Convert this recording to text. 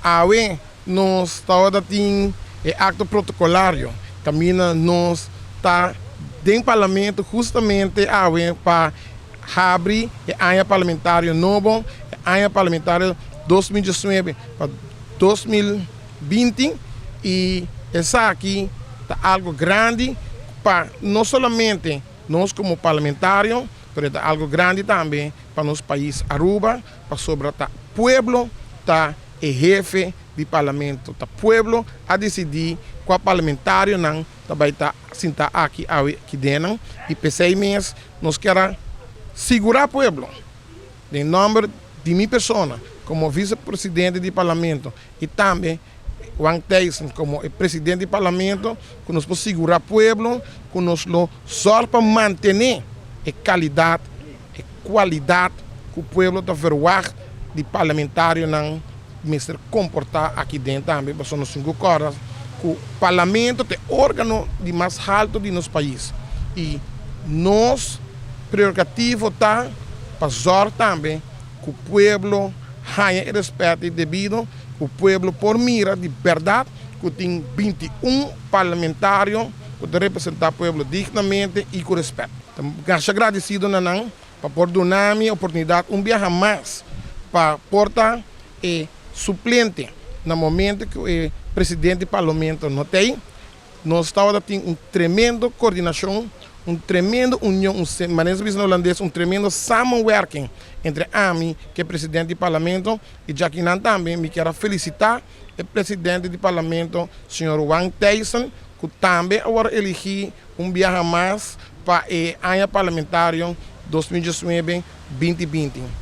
awe nós está tem acto protocolário, camina nós está dentro do parlamento justamente awe para abrir o ano parlamentário novo, o ano parlamentário 2019 para 2020 e essa aqui está algo grande para não somente nós como parlamentários, mas é algo grande também para nosso país Aruba, para sobre o pueblo, tá o jefe do parlamento, tá pueblo a decidir qual parlamentário não vai estar sentar aqui dentro e pensei mesmo nós queremos segurar o pueblo, em nome de minha pessoa, como vice-presidente do parlamento e também Wang Tyson como presidente do parlamento, que nós podemos segurar o pueblo, que nós só para manter a qualidade que o pueblo está verwacht de parlamentário não se comportar aqui dentro também, porque são 5 horas que o parlamento é o órgão de mais alto de nosso país e nosso prerrogativo está para zor também que o pueblo tenha respeito devido que o pueblo por mira de verdade que tem 21 parlamentários que representar o pueblo dignamente e com respeito. Então, agradecido não para por dar-me a oportunidade viajar mais para portar suplente no momento que o presidente do parlamento não tem. Nós estamos tendo uma tremenda coordenação, uma tremenda união, maneira holandesa, um tremendo samenwerking entre a mim, que é presidente do parlamento, e Jackie Nan também. Me quero felicitar o presidente do parlamento, senhor Wang Tyson, que também agora elegeu viajar mais para o ano parlamentário 2019-2020.